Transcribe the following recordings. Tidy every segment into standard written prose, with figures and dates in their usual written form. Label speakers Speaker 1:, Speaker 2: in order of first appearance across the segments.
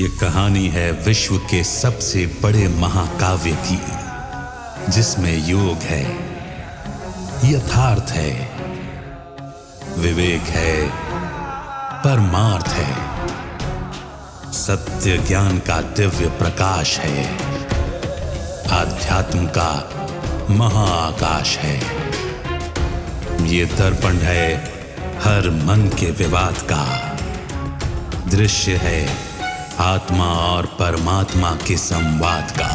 Speaker 1: ये कहानी है विश्व के सबसे बड़े महाकाव्य की, जिसमें योग है, यथार्थ है, विवेक है, परमार्थ है, सत्य ज्ञान का दिव्य प्रकाश है, आध्यात्म का महाआकाश है। ये दर्पण है हर मन के विवाद का, दृश्य है आत्मा और परमात्मा के संवाद का,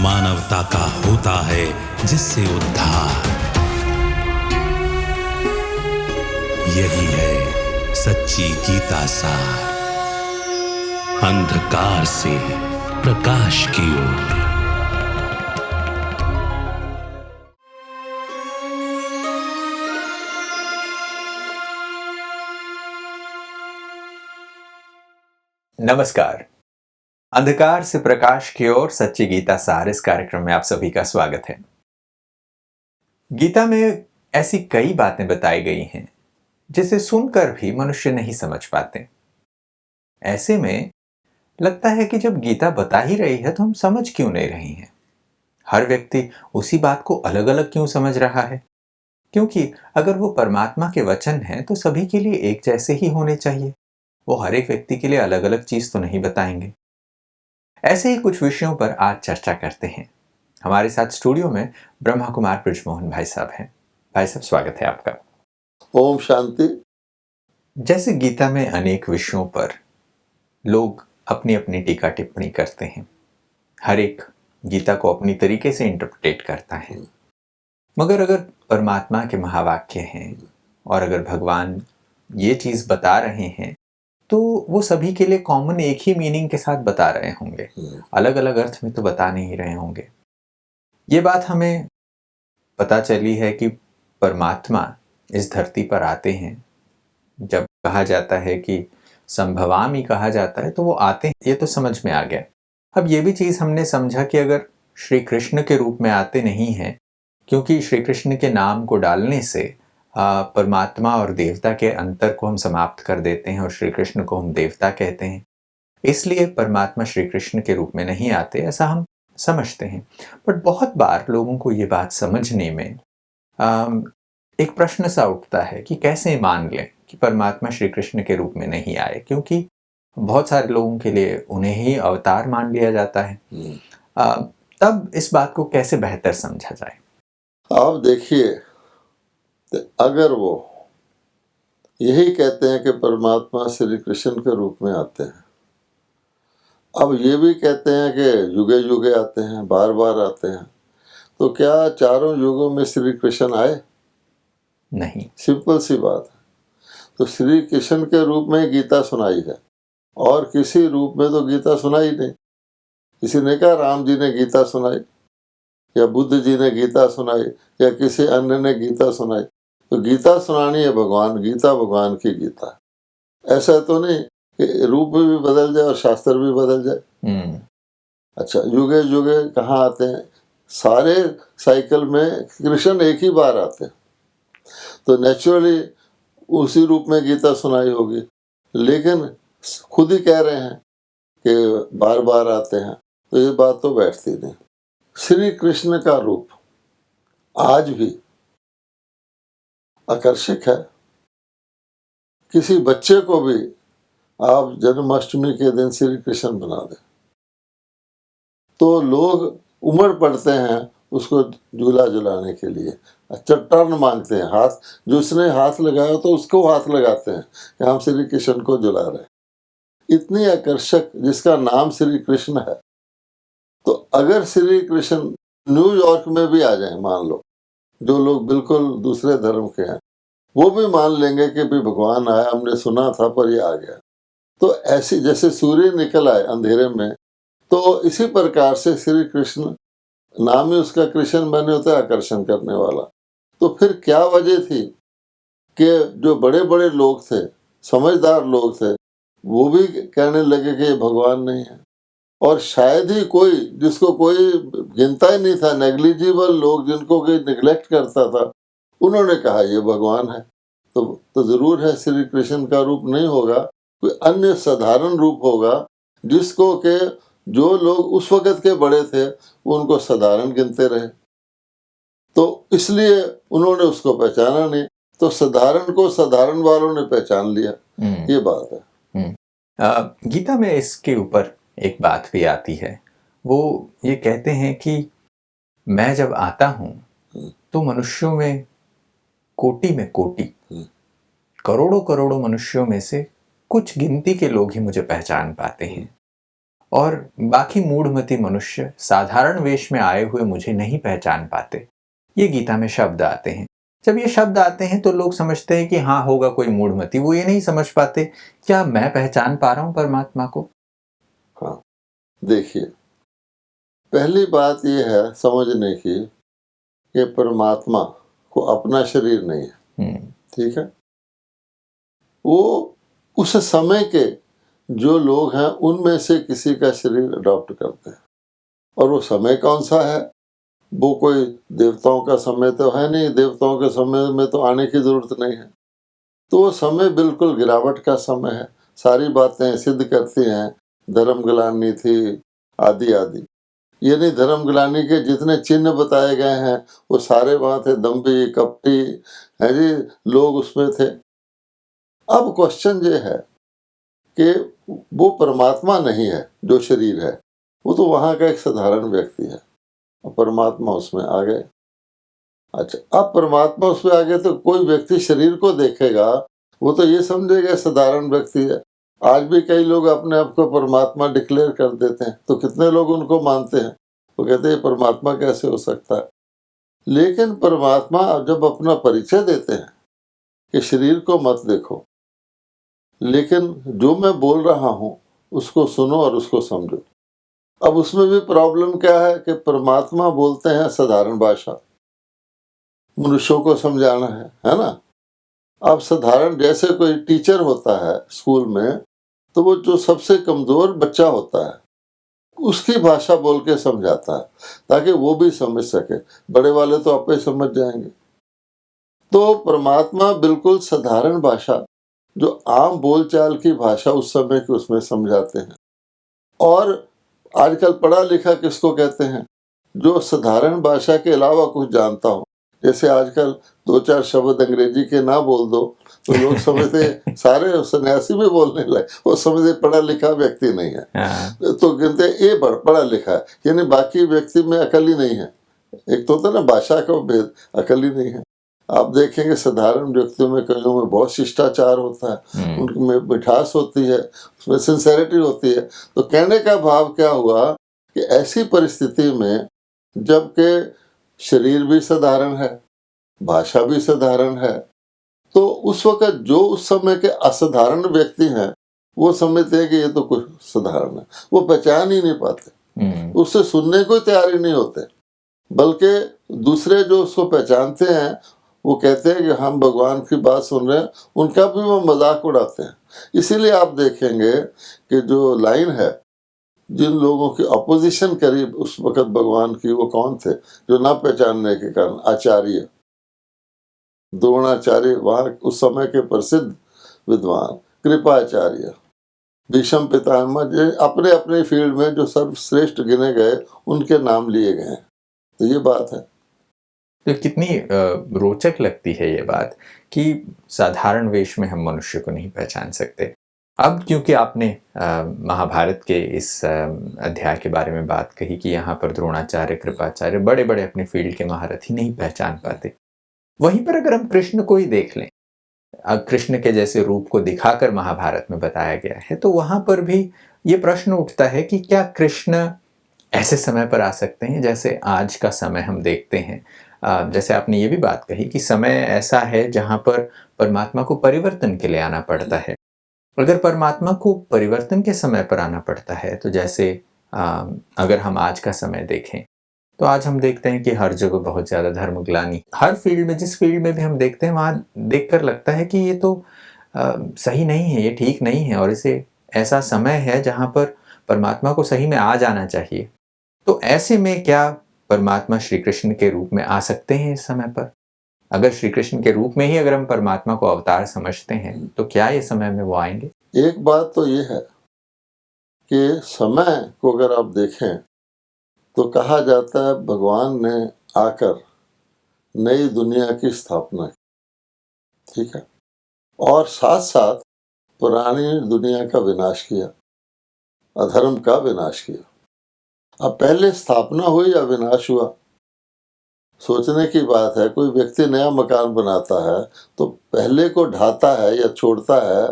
Speaker 1: मानवता का होता है जिससे उद्धार। यही है सच्ची गीता सार, अंधकार से प्रकाश की ओर।
Speaker 2: नमस्कार। अंधकार से प्रकाश की ओर सच्ची गीता सार इस कार्यक्रम में आप सभी का स्वागत है। गीता में ऐसी कई बातें बताई गई हैं जिसे सुनकर भी मनुष्य नहीं समझ पाते। ऐसे में लगता है कि जब गीता बता ही रही है तो हम समझ क्यों नहीं रहे हैं। हर व्यक्ति उसी बात को अलग अलग क्यों समझ रहा है, क्योंकि अगर वो परमात्मा के वचन हैं तो सभी के लिए एक जैसे ही होने चाहिए। वो हर एक व्यक्ति के लिए अलग अलग चीज तो नहीं बताएंगे। ऐसे ही कुछ विषयों पर आज चर्चा करते हैं। हमारे साथ स्टूडियो में ब्रह्मा कुमार बृजमोहन भाई साहब हैं। भाई साहब, स्वागत है आपका।
Speaker 3: ओम शांति।
Speaker 2: जैसे गीता में अनेक विषयों पर लोग अपनी अपनी टीका टिप्पणी करते हैं, हर एक गीता को अपनी तरीके से इंटरप्रेट करता है, मगर अगर परमात्मा के महावाक्य हैं और अगर भगवान ये चीज बता रहे हैं तो वो सभी के लिए कॉमन एक ही मीनिंग के साथ बता रहे होंगे, अलग अलग अर्थ में तो बता नहीं रहे होंगे। ये बात हमें पता चली है कि परमात्मा इस धरती पर आते हैं। जब कहा जाता है कि संभवामि कहा जाता है तो वो आते हैं, ये तो समझ में आ गया। अब ये भी चीज़ हमने समझा कि अगर श्री कृष्ण के रूप में आते नहीं हैं, क्योंकि श्री कृष्ण के नाम को डालने से परमात्मा और देवता के अंतर को हम समाप्त कर देते हैं और श्री कृष्ण को हम देवता कहते हैं, इसलिए परमात्मा श्री कृष्ण के रूप में नहीं आते, ऐसा हम समझते हैं। बट बहुत बार लोगों को ये बात समझने में एक प्रश्न सा उठता है कि कैसे मान लें कि परमात्मा श्री कृष्ण के रूप में नहीं आए, क्योंकि बहुत सारे लोगों के लिए उन्हें ही अवतार मान लिया जाता है। तब इस बात को कैसे बेहतर समझा जाए?
Speaker 3: आप देखिए, अगर वो यही कहते हैं कि परमात्मा श्री कृष्ण के रूप में आते हैं, अब ये भी कहते हैं कि युगे युगे आते हैं, बार बार आते हैं, तो क्या चारों युगों में श्री कृष्ण आए?
Speaker 2: नहीं।
Speaker 3: सिंपल सी बात है। तो श्री कृष्ण के रूप में गीता सुनाई है और किसी रूप में तो गीता सुनाई नहीं। किसी ने कहा राम जी ने गीता सुनाई या बुद्ध जी ने गीता सुनाई या किसी अन्य ने गीता सुनाई। तो गीता सुनानी है भगवान, गीता भगवान की गीता। ऐसा तो नहीं कि रूप भी बदल जाए और शास्त्र भी बदल जाए। अच्छा, युगे युगे कहाँ आते हैं? सारे साइकिल में कृष्ण एक ही बार आते हैं, तो नेचुरली उसी रूप में गीता सुनाई होगी। लेकिन खुद ही कह रहे हैं कि बार बार आते हैं, तो ये बात तो बैठती नहीं। श्री कृष्ण का रूप आज भी आकर्षक है। किसी बच्चे को भी आप जन्माष्टमी के दिन श्री कृष्ण बना दें तो लोग उमड़ पड़ते हैं उसको झूला झुलाने के लिए। अच्छा, टर्न मांगते हैं, हाथ जिसने हाथ लगाया तो उसको हाथ लगाते हैं कि हम श्री कृष्ण को झुला रहे हैं। इतनी आकर्षक जिसका नाम श्री कृष्ण है। तो अगर श्री कृष्ण न्यूयॉर्क में भी आ जाए, मान लो, जो लोग बिल्कुल दूसरे धर्म के हैं वो भी मान लेंगे कि भी भगवान आया, हमने सुना था पर ये आ गया। तो ऐसी जैसे सूर्य निकल आए अंधेरे में, तो इसी प्रकार से श्री कृष्ण, नाम ही उसका कृष्ण बने होता है, आकर्षण करने वाला। तो फिर क्या वजह थी कि जो बड़े बड़े लोग थे, समझदार लोग थे, वो भी कहने लगे कि ये भगवान नहीं है। और शायद ही कोई, जिसको कोई गिनता ही नहीं था, नेग्लिजिबल लोग जिनको कोई निगलेक्ट करता था, उन्होंने कहा ये भगवान है। तो जरूर है, श्री कृष्ण का रूप नहीं होगा कोई अन्य साधारण रूप होगा जिसको के जो लोग उस वक़्त के बड़े थे वो उनको साधारण गिनते रहे, तो इसलिए उन्होंने उसको पहचाना नहीं। तो साधारण को साधारण वालों ने पहचान लिया, ये बात है।
Speaker 2: गीता में इसके ऊपर एक बात भी आती है, वो ये कहते हैं कि मैं जब आता हूँ तो मनुष्यों में कोटि करोड़ों करोड़ों मनुष्यों में से कुछ गिनती के लोग ही मुझे पहचान पाते हैं और बाकी मूढ़मती मनुष्य साधारण वेश में आए हुए मुझे नहीं पहचान पाते। ये गीता में शब्द आते हैं। जब ये शब्द आते हैं तो लोग समझते हैं कि हाँ होगा कोई मूढ़मती, वो ये नहीं समझ पाते क्या मैं पहचान पा रहा हूँ परमात्मा को।
Speaker 3: हाँ, देखिए, पहली बात ये है समझने की कि परमात्मा को अपना शरीर नहीं है, ठीक है। वो उस समय के जो लोग हैं उनमें से किसी का शरीर अडॉप्ट करते हैं, और वो समय कौन सा है? वो कोई देवताओं का समय तो है नहीं, देवताओं के समय में तो आने की जरूरत नहीं है। तो वो समय बिल्कुल गिरावट का समय है, सारी बातें सिद्ध करती हैं, धर्म ग्लानि थी आदि आदि। यानी धर्म ग्लानि के जितने चिन्ह बताए गए हैं वो सारे वहाँ थे, दम्भी कपटी है जी, लोग उसमें थे। अब क्वेश्चन ये है कि वो परमात्मा नहीं है जो शरीर है, वो तो वहाँ का एक साधारण व्यक्ति है, और परमात्मा उसमें आ गए। अच्छा, अब परमात्मा उसमें आ गए तो कोई व्यक्ति शरीर को देखेगा वो तो ये समझेगा साधारण व्यक्ति है। आज भी कई लोग अपने आप को परमात्मा डिक्लेयर कर देते हैं, तो कितने लोग उनको मानते हैं, वो कहते हैं परमात्मा कैसे हो सकता है। लेकिन परमात्मा जब अपना परिचय देते हैं कि शरीर को मत देखो, लेकिन जो मैं बोल रहा हूँ उसको सुनो और उसको समझो। अब उसमें भी प्रॉब्लम क्या है कि परमात्मा बोलते हैं साधारण भाषा, मनुष्यों को समझाना है ना। अब साधारण जैसे कोई टीचर होता है स्कूल में, तो वो जो सबसे कमज़ोर बच्चा होता है उसकी भाषा बोल के समझाता है ताकि वो भी समझ सके, बड़े वाले तो आपे समझ जाएंगे। तो परमात्मा बिल्कुल साधारण भाषा, जो आम बोलचाल की भाषा उस समय की, उसमें समझाते हैं। और आजकल पढ़ा लिखा किसको कहते हैं? जो साधारण भाषा के अलावा कुछ जानता हो। जैसे आजकल 2-4 शब्द अंग्रेजी के ना बोल दो तो लोग समझते सारे सन्यासी भी बोलने लगे, वो समझते पढ़ा लिखा व्यक्ति नहीं है, तो कहते ये पढ़ा लिखा है, यानी बाकी व्यक्ति में अकल ही नहीं है। एक तो होता ना भाषा का भेद, अकल ही नहीं है। आप देखेंगे साधारण व्यक्तियों में कईयों में बहुत शिष्टाचार होता है, उनमें मिठास होती है, उसमें सिंसेरिटी होती है। तो कहने का भाव क्या हुआ कि ऐसी परिस्थिति में जबकि शरीर भी साधारण है, भाषा भी साधारण है, तो उस वक्त जो उस समय के असाधारण व्यक्ति हैं वो समझते हैं कि ये तो कुछ साधारण है, वो पहचान ही नहीं पाते, उससे सुनने को तैयार ही नहीं होते, बल्कि दूसरे जो उसको पहचानते हैं वो कहते हैं कि हम भगवान की बात सुन रहे हैं, उनका भी वो मजाक उड़ाते हैं। इसीलिए आप देखेंगे कि जो लाइन है, जिन लोगों की अपोजिशन करी उस वक्त भगवान की, वो कौन थे? जो ना पहचानने के कारण आचार्य, द्रोणाचार्य, वहाँ उस समय के प्रसिद्ध विद्वान, कृपाचार्य, भीष्म पितामह, अपने अपने फील्ड में जो सर्वश्रेष्ठ गिने गए उनके नाम लिए गए। तो ये बात है।
Speaker 2: तो कितनी रोचक लगती है ये बात कि साधारण वेश में हम मनुष्य को नहीं पहचान सकते। अब क्योंकि आपने महाभारत के इस अध्याय के बारे में बात कही कि यहाँ पर द्रोणाचार्य, कृपाचार्य, बड़े बड़े अपने फील्ड के महारथी नहीं पहचान पाते, वहीं पर अगर हम कृष्ण को ही देख लें, कृष्ण के जैसे रूप को दिखाकर महाभारत में बताया गया है, तो वहाँ पर भी ये प्रश्न उठता है कि क्या कृष्ण ऐसे समय पर आ सकते हैं जैसे आज का समय हम देखते हैं। जैसे आपने ये भी बात कही कि समय ऐसा है जहाँ पर परमात्मा को परिवर्तन के लिए आना पड़ता है। अगर परमात्मा को परिवर्तन के समय पर आना पड़ता है, तो जैसे अगर हम आज का समय देखें तो आज हम देखते हैं कि हर जगह बहुत ज़्यादा धर्मग्लानि, हर फील्ड में, जिस फील्ड में भी हम देखते हैं वहाँ देखकर लगता है कि ये तो सही नहीं है, ये ठीक नहीं है, और इसे ऐसा समय है जहाँ पर परमात्मा को सही में आ जाना चाहिए। तो ऐसे में क्या परमात्मा श्री कृष्ण के रूप में आ सकते हैं इस समय पर? अगर श्री कृष्ण के रूप में ही अगर हम परमात्मा को अवतार समझते हैं तो क्या ये समय में वो आएंगे?
Speaker 3: एक बात तो ये है कि समय को अगर आप देखें तो कहा जाता है भगवान ने आकर नई दुनिया की स्थापना की, ठीक है, और साथ साथ पुरानी दुनिया का विनाश किया, अधर्म का विनाश किया। अब पहले स्थापना हुई या विनाश हुआ, सोचने की बात है। कोई व्यक्ति नया मकान बनाता है तो पहले को ढाता है या छोड़ता है,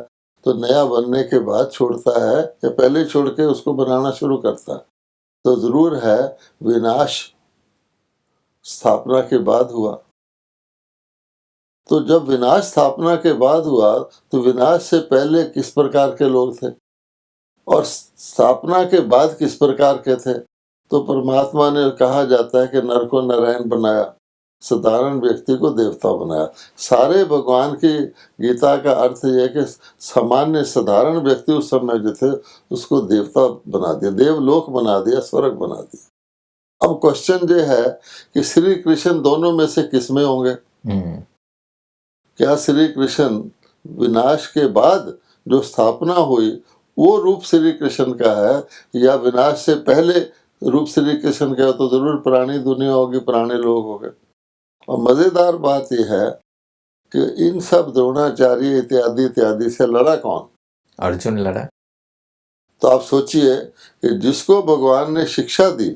Speaker 3: तो नया बनने के बाद छोड़ता है या पहले छोड़ के उसको बनाना शुरू करता है? तो जरूर है विनाश स्थापना के बाद हुआ। तो जब विनाश स्थापना के बाद हुआ तो विनाश से पहले किस प्रकार के लोग थे और स्थापना के बाद किस प्रकार के थे? तो परमात्मा ने कहा जाता है कि नर को नारायण बनाया, साधारण व्यक्ति को देवता बनाया। सारे भगवान की गीता का अर्थ यह है कि सामान्य साधारण व्यक्ति उस समय जो थे उसको देवता बना दिया, देवलोक बना दिया, स्वर्ग बना दिया। अब क्वेश्चन ये है कि श्री कृष्ण दोनों में से किस में होंगे? क्या श्री कृष्ण विनाश के बाद जो स्थापना हुई वो रूप श्री कृष्ण का है, या विनाश से पहले रूप श्री कृष्ण का? तो जरूर पुरानी दुनिया होगी, पुराने लोग होंगे। और मजेदार बात यह है कि इन सब द्रोणाचार्य इत्यादि इत्यादि से लड़ा कौन?
Speaker 2: अर्जुन लड़ा।
Speaker 3: तो आप सोचिए कि जिसको भगवान ने शिक्षा दी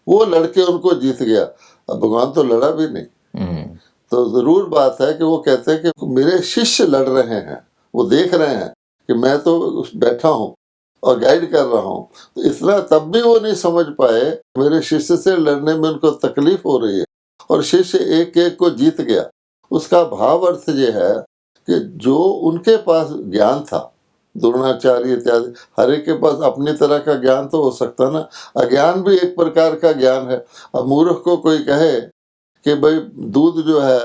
Speaker 3: वो लड़के उनको जीत गया, अब भगवान तो लड़ा भी नहीं। तो जरूर बात है कि वो कहते हैं कि मेरे शिष्य लड़ रहे हैं, वो देख रहे हैं कि मैं तो बैठा हूँ और गाइड कर रहा हूँ, तो इतना तब भी वो नहीं समझ पाए मेरे शिष्य से लड़ने में उनको तकलीफ हो रही है, और शिष्य एक एक को जीत गया। उसका भाव अर्थ ये है कि जो उनके पास ज्ञान था, द्रोणाचार्य इत्यादि, हर एक के पास अपनी तरह का ज्ञान तो हो सकता ना, अज्ञान भी एक प्रकार का ज्ञान है। अब मूर्ख को कोई कहे कि भाई दूध जो है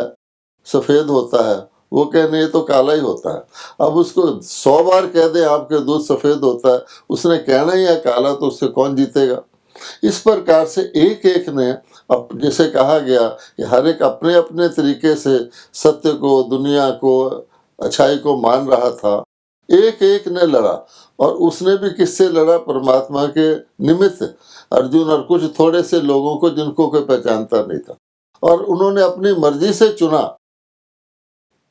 Speaker 3: सफ़ेद होता है, वो कहने ये तो काला ही होता है। अब उसको 100 बार कह दे आपके दूध सफ़ेद होता है, उसने कहना ही है काला, तो उससे कौन जीतेगा? इस प्रकार से एक एक ने अब जैसे कहा गया कि हर एक अपने अपने तरीके से सत्य को, दुनिया को, अच्छाई को मान रहा था। एक एक ने लड़ा, और उसने भी किससे लड़ा? परमात्मा के निमित्त अर्जुन और कुछ थोड़े से लोगों को जिनको कोई पहचानता नहीं था, और उन्होंने अपनी मर्जी से चुना।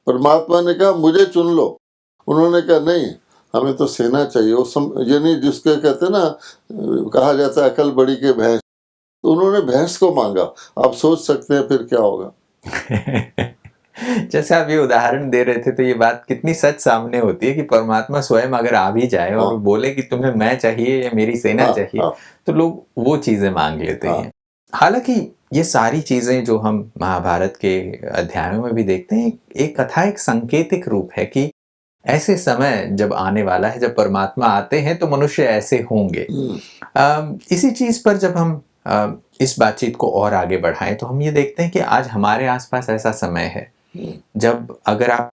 Speaker 3: परमात्मा ने कहा मुझे चुन लो, उन्होंने कहा नहीं, हमें तो सेना चाहिए। वो यानी जिसके कहते ना, कहा जाता है अकल बड़ी के भैंस, तो उन्होंने भैंस को मांगा। आप सोच सकते हैं फिर क्या होगा।
Speaker 2: जैसे आप ये उदाहरण दे रहे थे तो ये बात कितनी सच सामने होती है कि परमात्मा स्वयं अगर आ भी जाए और बोले कि तुम्हें मैं चाहिए या मेरी सेना चाहिए, तो लोग वो चीजें मांग लेते हैं। हालांकि ये सारी चीजें जो हम महाभारत के अध्यायों में भी देखते हैं, एक कथा, एक सांकेतिक रूप है कि ऐसे समय जब आने वाला है, जब परमात्मा आते हैं तो मनुष्य ऐसे होंगे। इसी चीज पर जब हम इस बातचीत को और आगे बढ़ाएं तो हम ये देखते हैं कि आज हमारे आसपास ऐसा समय है जब अगर आप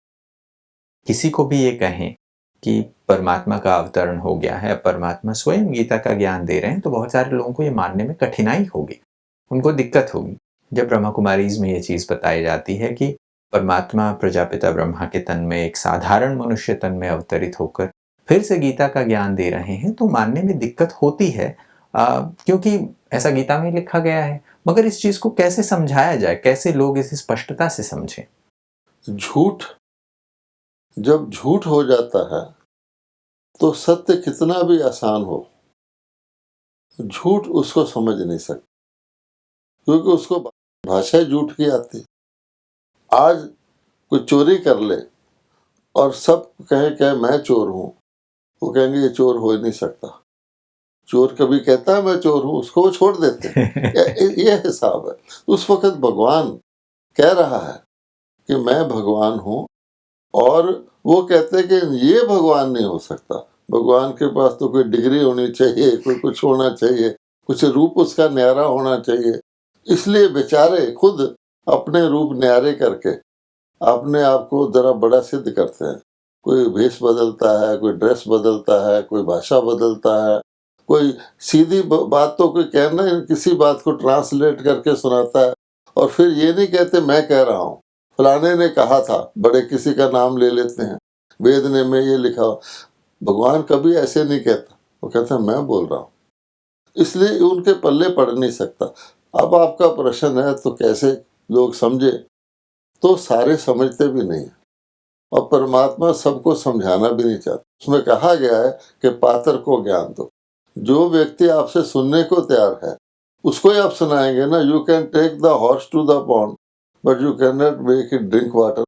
Speaker 2: किसी को भी ये कहें कि परमात्मा का अवतरण हो गया है, परमात्मा स्वयं गीता का ज्ञान दे रहे हैं, तो बहुत सारे लोगों को ये मानने में कठिनाई होगी, उनको दिक्कत होगी। जब ब्रह्मा कुमारीज में ये चीज़ बताई जाती है कि परमात्मा प्रजापिता ब्रह्मा के तन में एक साधारण मनुष्य तन में अवतरित होकर फिर से गीता का ज्ञान दे रहे हैं, तो मानने में दिक्कत होती है, क्योंकि ऐसा गीता में लिखा गया है। मगर इस चीज़ को कैसे समझाया जाए, कैसे लोग इसे स्पष्टता से समझें?
Speaker 3: झूठ जब झूठ हो जाता है तो सत्य कितना भी आसान हो, झूठ उसको समझ नहीं सकता, क्योंकि उसको भाषा झूठ की आती। आज कोई चोरी कर ले और सब कहे मैं चोर हूं, वो कहेंगे ये चोर हो ही नहीं सकता। चोर कभी कहता है मैं चोर हूं, उसको वो छोड़ देते हैं। ये हिसाब है। उस वक्त भगवान कह रहा है कि मैं भगवान हूं, और वो कहते हैं कि ये भगवान नहीं हो सकता। भगवान के पास तो कोई डिग्री होनी चाहिए, कोई कुछ होना चाहिए, कुछ रूप उसका न्यारा होना चाहिए। इसलिए बेचारे खुद अपने रूप न्यारे करके अपने आप को जरा बड़ा सिद्ध करते हैं। कोई भेष बदलता है, कोई ड्रेस बदलता है, कोई भाषा बदलता है, कोई सीधी बात तो कोई कहना किसी बात को ट्रांसलेट करके सुनाता है, और फिर ये नहीं कहते मैं कह रहा हूँ, फलाने ने कहा था, बड़े किसी का नाम ले लेते हैं, वेद ने में ये लिखा। भगवान कभी ऐसे नहीं कहता, वो कहता मैं बोल रहा हूँ, इसलिए उनके पल्ले पड़ नहीं सकता। अब आपका प्रश्न है तो कैसे लोग समझे, तो सारे समझते भी नहीं है, और परमात्मा सबको समझाना भी नहीं चाहता। उसमें कहा गया है कि पात्र को ज्ञान दो। जो व्यक्ति आपसे सुनने को तैयार है उसको ही आप सुनाएंगे ना। You can take the horse to the pond but you can not make it drink water.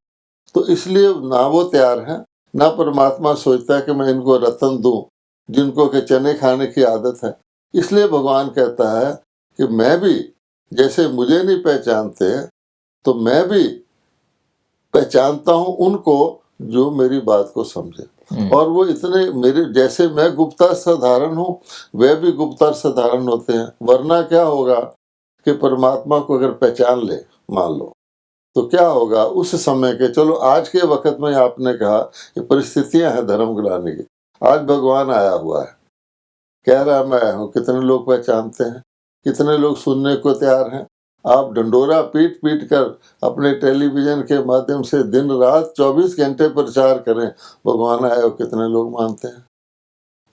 Speaker 3: तो इसलिए ना वो तैयार है, ना परमात्मा सोचता है कि मैं इनको रतन दूं जिनको के चने खाने की आदत है। इसलिए भगवान कहता है कि मैं भी, जैसे मुझे नहीं पहचानते तो मैं भी पहचानता हूं उनको जो मेरी बात को समझे। और वो इतने मेरे जैसे, मैं गुप्ता साधारण हूं, वे भी गुप्ता साधारण होते हैं। वरना क्या होगा कि परमात्मा को अगर पहचान ले मान लो, तो क्या होगा उस समय के, चलो आज के वक्त में आपने कहा कि परिस्थितियां हैं धर्म गिराने की। आज भगवान आया हुआ है, कह रहा मैं आया हूँ, कितने लोग पहचानते हैं, कितने लोग सुनने को तैयार हैं। आप ढंडोरा पीट पीट कर अपने टेलीविजन के माध्यम से दिन रात 24 घंटे प्रचार करें भगवान आए हो, कितने लोग मानते हैं?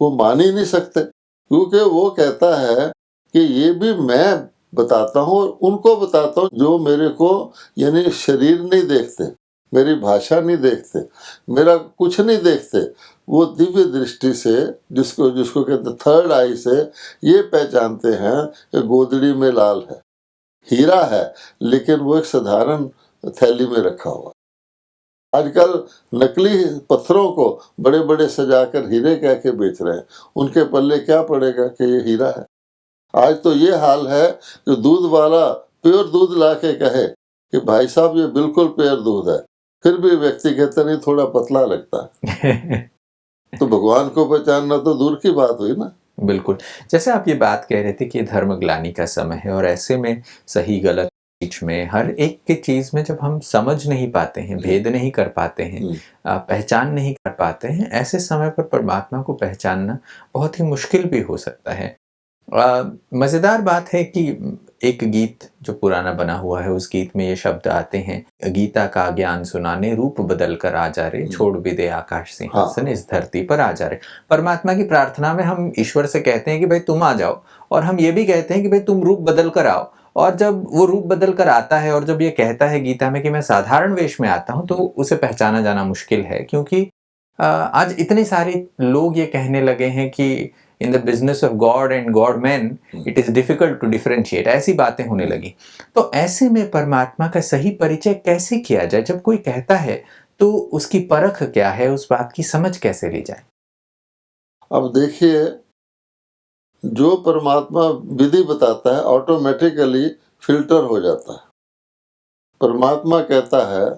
Speaker 3: वो मान ही नहीं सकते, क्योंकि वो कहता है कि ये भी मैं बताता हूँ और उनको बताता हूँ जो मेरे को, यानी शरीर नहीं देखते, मेरी भाषा नहीं देखते, मेरा कुछ नहीं देखते, वो दिव्य दृष्टि से, जिसको जिसको कहते थर्ड आई से ये पहचानते हैं कि गोदड़ी में लाल है, हीरा है, लेकिन वो एक साधारण थैली में रखा हुआ। आजकल नकली पत्थरों को बड़े बड़े सजाकर हीरे कह के बेच रहे हैं, उनके पल्ले क्या पड़ेगा कि ये हीरा है। आज तो ये हाल है कि दूध वाला प्योर दूध ला के कहे कि भाई साहब ये बिल्कुल प्योर दूध है, फिर भी व्यक्ति कहता नहीं थोड़ा पतला लगता है। तो भगवान को पहचानना तो दूर की बात हुई ना।
Speaker 2: बिल्कुल, जैसे आप ये बात कह रहे थे कि धर्मग्लानि का समय है और ऐसे में सही गलत बीच में हर एक की चीज में जब हम समझ नहीं पाते हैं, भेद नहीं कर पाते हैं, पहचान नहीं कर पाते हैं, ऐसे समय पर परमात्मा को पहचानना बहुत ही मुश्किल भी हो सकता है। मजेदार बात है कि एक गीत जो पुराना बना हुआ है, उस गीत में ये शब्द आते हैं, गीता का ज्ञान सुनाने रूप बदल कर आ जा रे, छोड़ भी दे आकाश सिंहासन, इस धरती पर आ जा रे। परमात्मा की प्रार्थना में हम ईश्वर से कहते हैं कि भाई तुम आ जाओ, और हम ये भी कहते हैं कि भाई तुम रूप बदल कर आओ। और जब वो रूप बदल कर आता है और जब ये कहता है गीता में कि मैं साधारण वेश में आता हूँ, तो उसे पहचाना जाना मुश्किल है, क्योंकि आज इतने सारे लोग ये कहने लगे हैं कि in the business of God and God men, it is difficult to differentiate, ऐसी बातें होने लगी। तो ऐसे में परमात्मा का सही परिचय कैसे किया जाए? जब कोई कहता है तो उसकी परख क्या है, उस बात की समझ कैसे ली जाए?
Speaker 3: अब देखिए, जो परमात्मा विधि बताता है ऑटोमेटिकली फिल्टर हो जाता है। परमात्मा कहता है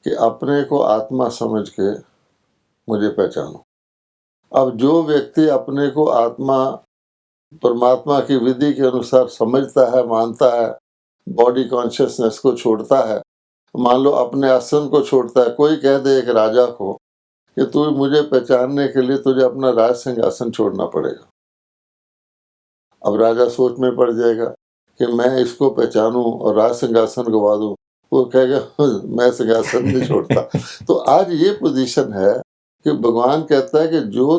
Speaker 3: कि अपने को आत्मा समझ के मुझे पहचानो। अब जो व्यक्ति अपने को आत्मा परमात्मा की विधि के अनुसार समझता है, मानता है, बॉडी कॉन्शियसनेस को छोड़ता है, मान लो अपने आसन को छोड़ता है। कोई कह दे एक राजा को कि तू मुझे पहचानने के लिए तुझे अपना राज सिंहासन छोड़ना पड़ेगा। अब राजा सोच में पड़ जाएगा कि मैं इसको पहचानूं और राज सिंहासन गवा दूं, वो कहेगा मैं सिंहासन नहीं छोड़ता। तो आज ये पोजीशन है कि भगवान कहता है कि जो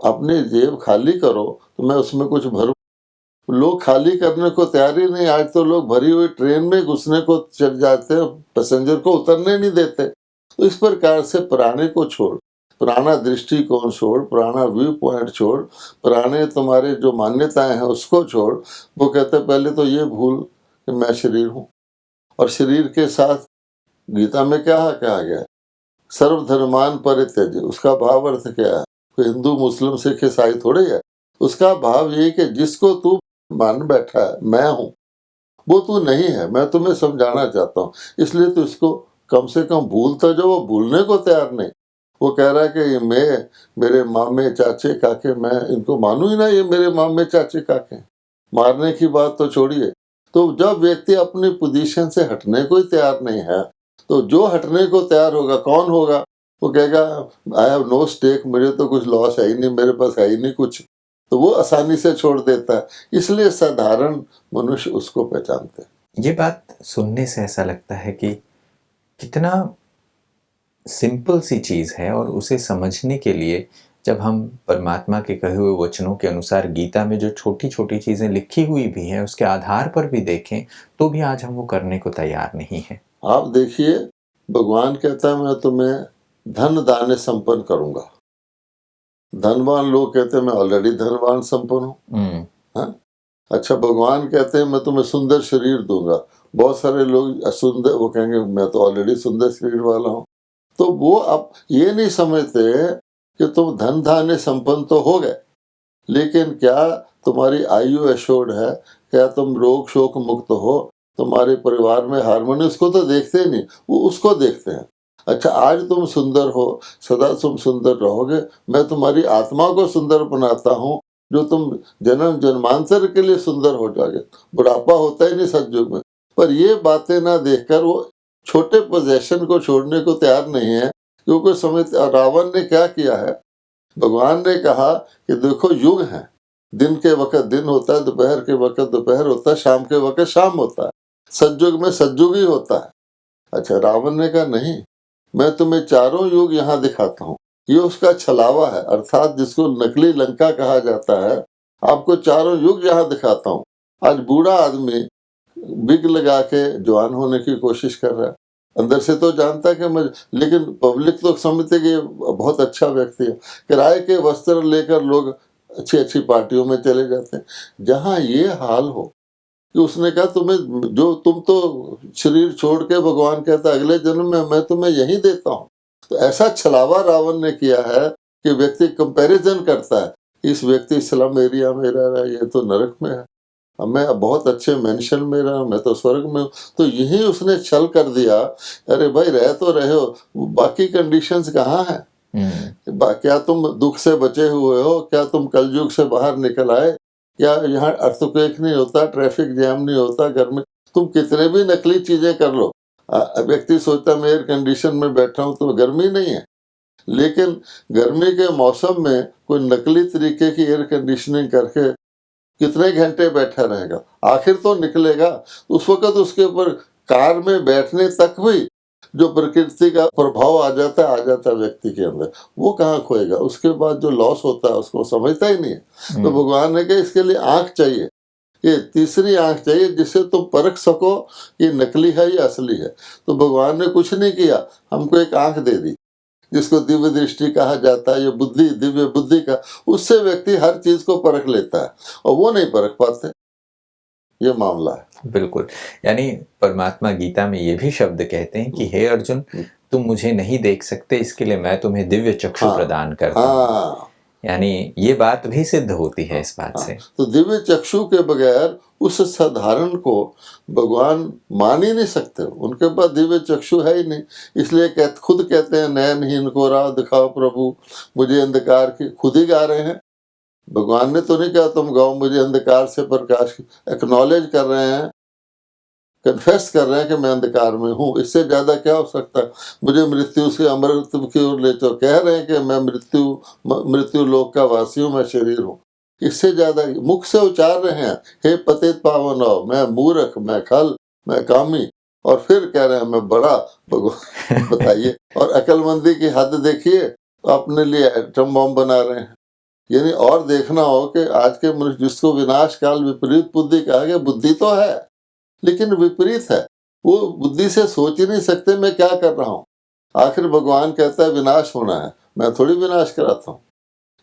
Speaker 3: अपनी जेब खाली करो तो मैं उसमें कुछ भरूं। लोग खाली करने को तैयार ही नहीं। आज तो लोग भरी हुई ट्रेन में घुसने को चल जाते हैं, पैसेंजर को उतरने नहीं देते। तो इस प्रकार से पुराने को छोड़, पुराना दृष्टिकोण छोड़, पुराना व्यू पॉइंट छोड़, पुराने तुम्हारे जो मान्यताएं हैं उसको छोड़। वो कहते पहले तो ये भूल कि मैं शरीर हूँ, और शरीर के साथ गीता में क्या कहा गया है, सर्वधर्मान परित्यज्य। उसका भाव अर्थ क्या है? कोई हिंदू मुस्लिम सिख ईसाई थोड़े है। उसका भाव ये कि जिसको तू मान बैठा है मैं हूँ, वो तू नहीं है। मैं तुम्हें समझाना चाहता हूँ, इसलिए तो इसको कम से कम भूलता जो, वो भूलने को तैयार नहीं। वो कह रहा है कि मैं, मेरे मामे चाचे काके, मैं इनको मानू ही ना, ये मेरे मामे चाचे काके। मारने की बात तो छोड़िए। तो जब व्यक्ति अपनी पोजीशन से हटने को ही तैयार नहीं है, तो जो हटने को तैयार होगा कौन होगा? वो कहेगा आई हैव नो स्टेक, मुझे तो कुछ लॉस है ही नहीं, मेरे पास है ही नहीं कुछ। तो वो आसानी से छोड़ देता है। इसलिए साधारण मनुष्य उसको पहचानते हैं।
Speaker 2: ये बात सुनने से ऐसा लगता है कि कितना सिंपल सी चीज़ है, और उसे समझने के लिए जब हम परमात्मा के कहे हुए वचनों के अनुसार गीता में जो छोटी छोटी चीज़ें लिखी हुई भी हैं उसके आधार पर भी देखें तो भी आज हम वो करने को तैयार नहीं हैं।
Speaker 3: आप देखिए, भगवान कहता है मैं तुम्हें धन दाने संपन्न करूंगा। धनवान लोग कहते हैं मैं ऑलरेडी धनवान संपन्न हूँ। हाँ? अच्छा, भगवान कहते हैं मैं तुम्हें सुंदर शरीर दूंगा। बहुत सारे लोग असुंदर, वो कहेंगे मैं तो ऑलरेडी सुंदर शरीर वाला हूँ। तो वो अब ये नहीं समझते कि तुम धन धान्य संपन्न तो हो गए, लेकिन क्या तुम्हारी आयु एश्योर्ड है? क्या तुम रोग शोक मुक्त हो? तुम्हारे परिवार में हार्मोनी? उसको तो देखते ही नहीं, वो उसको देखते हैं। अच्छा, आज तुम सुंदर हो, सदा तुम सुंदर रहोगे, मैं तुम्हारी आत्मा को सुंदर बनाता हूँ, जो तुम जन्म जन्मांतर के लिए सुंदर हो जाओगे। बुढ़ापा होता ही नहीं सतयुग में। पर ये बातें ना देखकर वो छोटे पोजेशन को छोड़ने को तैयार नहीं है, क्योंकि समझ रावण ने क्या किया है, भगवान ने कहा कि देखो युग है, दिन के वक्त दिन होता है, दोपहर के वक्त दोपहर होता है, शाम के वक्त शाम होता है, सतयुग में सतयुग ही होता है। अच्छा, रावण ने कहा नहीं, मैं तुम्हें चारों युग यहाँ दिखाता हूँ। ये उसका छलावा है, अर्थात जिसको नकली लंका कहा जाता है। आपको चारों युग यहाँ दिखाता हूँ। आज बूढ़ा आदमी बिग लगा के जवान होने की कोशिश कर रहा है, अंदर से तो जानता है कि मैं, लेकिन पब्लिक तो समझते कि बहुत अच्छा व्यक्ति है। किराए के वस्त्र लेकर लोग अच्छी अच्छी पार्टियों में चले जाते हैं। जहाँ ये हाल हो कि उसने कहा तुम्हें जो तुम तो शरीर छोड़ के, भगवान कहता अगले जन्म में मैं तुम्हें यही देता हूँ। तो ऐसा छलावा रावण ने किया है कि व्यक्ति कंपैरिजन करता है, इस व्यक्ति स्लम एरिया में रह रहा है, ये तो नरक में है, मैं बहुत अच्छे मेंशन में रहा, मैं तो स्वर्ग में हूँ। तो यही उसने छल कर दिया। अरे भाई, रह तो रहे हो, बाकी कंडीशंस कहाँ हैं? क्या तुम दुख से बचे हुए हो? क्या तुम कलयुग से बाहर निकल आए? क्या यहाँ अर्थक्वेक नहीं होता, ट्रैफिक जैम नहीं होता, गर्मी? तुम कितने भी नकली चीजें कर लो, व्यक्ति सोचता मैं एयर कंडीशन में बैठा हूँ तो गर्मी नहीं है, लेकिन गर्मी के मौसम में कोई नकली तरीके की एयर कंडीशनिंग करके कितने घंटे बैठा रहेगा? आखिर तो निकलेगा। उस वक्त उसके ऊपर कार में बैठने तक भी जो प्रकृति का प्रभाव आ जाता है व्यक्ति के अंदर, वो कहाँ खोएगा? उसके बाद जो लॉस होता है उसको समझता ही नहीं है। तो भगवान ने कहा इसके लिए आंख चाहिए, ये तीसरी आंख चाहिए, जिससे तुम परख सको ये नकली है या असली है। तो भगवान ने कुछ नहीं किया, हमको एक आंख दे दी, जिसको दिव्य दृष्टि कहा जाता है, ये बुद्धि, दिव्य बुद्धि का, उससे व्यक्ति हर चीज को परख लेता है, और वो नहीं परख पाते। ये मामला है।
Speaker 2: बिल्कुल, यानी परमात्मा गीता में ये भी शब्द कहते हैं कि हे अर्जुन, तुम मुझे नहीं देख सकते, इसके लिए मैं तुम्हें दिव्य चक्षु प्रदान करता हूँ। यानी ये बात भी सिद्ध होती है इस बात से।
Speaker 3: तो दिव्य चक्षु के बगैर उस साधारण को भगवान मान ही नहीं सकते, उनके पास दिव्य चक्षु है ही नहीं। इसलिए खुद कहते हैं नयनहीन को राह दिखाओ प्रभु, मुझे अंधकार की, खुद ही गा रहे हैं। भगवान ने तो नहीं कहा तुम गाओ मुझे अंधकार से प्रकाश की। एक्नॉलेज कर रहे हैं, कन्फेस कर रहे हैं कि मैं अंधकार में हूँ। इससे ज्यादा क्या हो सकता है? मुझे मृत्यु से अमृत की ओर ले चलो, कह रहे हैं कि मैं मृत्यु लोक का वासी हूँ, मैं शरीर हूँ। इससे ज्यादा मुख से उच्चार रहे हैं, हे पतित पावन हो, मैं मूर्ख, मैं खल, मैं कामी, और फिर कह रहे हैं मैं बड़ा। भगवान बताइए, और अकलमंदी की हद देखिए, तो अपने लिए एटम बम बना रहे हैं। यानी और देखना हो कि आज के मनुष्य, जिसको विनाश काल विपरीत बुद्धि कहा गया, बुद्धि तो है लेकिन विपरीत है। वो बुद्धि से सोच ही नहीं सकते मैं क्या कर रहा हूँ। आखिर भगवान कहता है विनाश होना है, मैं थोड़ी विनाश कराता हूँ।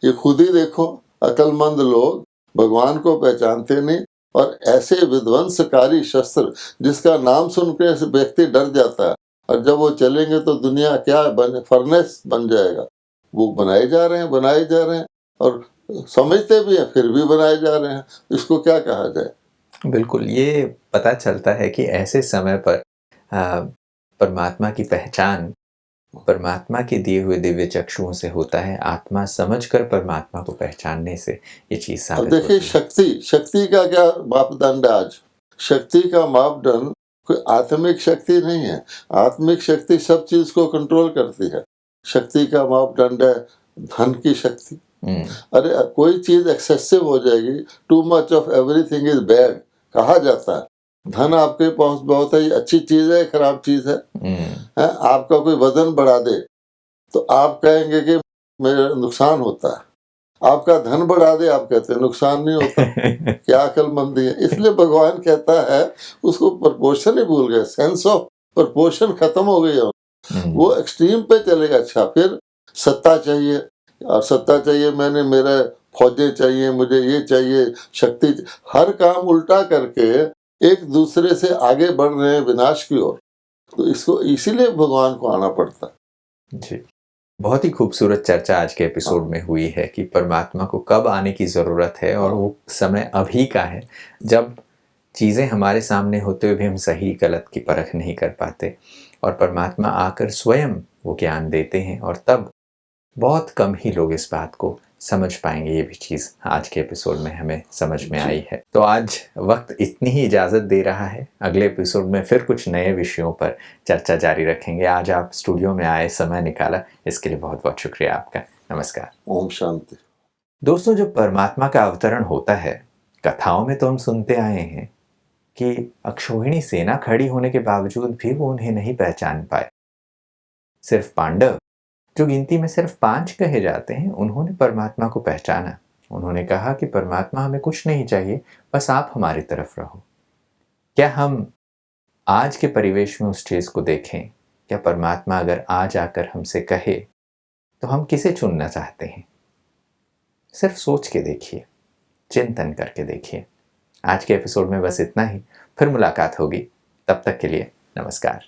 Speaker 3: ये खुद ही देखो, अकलमंद लोग भगवान को पहचानते नहीं, और ऐसे विध्वंसकारी शस्त्र जिसका नाम सुनकर व्यक्ति डर जाता है, और जब वो चलेंगे तो दुनिया क्या फर्नेस बन जाएगा। वो बनाए जा रहे हैं और समझते भी हैं, फिर भी बनाए जा रहे हैं। इसको क्या कहा जाए?
Speaker 2: बिल्कुल, ये पता चलता है कि ऐसे समय पर परमात्मा की पहचान परमात्मा के दिए हुए दिव्य चक्षुओं से होता है। आत्मा समझकर परमात्मा को पहचानने से ये चीज साबित होती है।
Speaker 3: देखिए, शक्ति का क्या मापदंड है आज? शक्ति का मापदंड कोई आत्मिक शक्ति नहीं है। आत्मिक शक्ति सब चीज को कंट्रोल करती है। शक्ति का मापदंड है धन की शक्ति। अरे कोई चीज एक्सेसिव हो जाएगी, too much of everything is bad कहा जाता है। धन आपके पास बहुत है, ये अच्छी चीज है, खराब चीज है? आपका कोई वजन बढ़ा दे तो आप कहेंगे कि मेरा नुकसान होता है। आपका धन बढ़ा दे, आप कहते हैं नुकसान नहीं होता। क्या अक्लमंदी है। इसलिए भगवान कहता है, उसको प्रपोर्शन ही भूल गए, सेंस ऑफ प्रपोर्शन खत्म हो गई है। वो एक्सट्रीम पे चलेगा। अच्छा, फिर सत्ता चाहिए, और सत्ता चाहिए, मैंने मेरा फौजें चाहिए, मुझे ये चाहिए, शक्ति, हर काम उल्टा करके एक दूसरे से आगे बढ़ रहे हैं विनाश की ओर। तो इसको इसीलिए भगवान को आना पड़ता है।
Speaker 2: जी, बहुत ही खूबसूरत चर्चा आज के एपिसोड में हुई है कि परमात्मा को कब आने की ज़रूरत है, और वो समय अभी का है जब चीज़ें हमारे सामने होते हुए भी हम सही गलत की परख नहीं कर पाते, और परमात्मा आकर स्वयं वो ज्ञान देते हैं, और तब बहुत कम ही लोग इस बात को समझ पाएंगे। ये भी चीज़ आज के एपिसोड में हमें समझ में आई है। तो आज वक्त इतनी ही इजाज़त दे रहा है। अगले एपिसोड में फिर कुछ नए विषयों पर चर्चा जारी रखेंगे। आज आप स्टूडियो में आए, समय निकाला, इसके लिए बहुत बहुत शुक्रिया आपका। नमस्कार।
Speaker 3: ओम शांति।
Speaker 2: दोस्तों, जब परमात्मा का अवतरण होता है, कथाओं में तो हम सुनते आए हैं कि अक्षौहिणी सेना खड़ी होने के बावजूद भी वो उन्हें नहीं पहचान पाए। सिर्फ पांडव, जो गिनती में सिर्फ 5 कहे जाते हैं, उन्होंने परमात्मा को पहचाना। उन्होंने कहा कि परमात्मा, हमें कुछ नहीं चाहिए, बस आप हमारी तरफ रहो। क्या हम आज के परिवेश में उस चीज़ को देखें? क्या परमात्मा अगर आज आकर हमसे कहे तो हम किसे चुनना चाहते हैं? सिर्फ सोच के देखिए, चिंतन करके देखिए। आज के एपिसोड में बस इतना ही। फिर मुलाकात होगी, तब तक के लिए नमस्कार।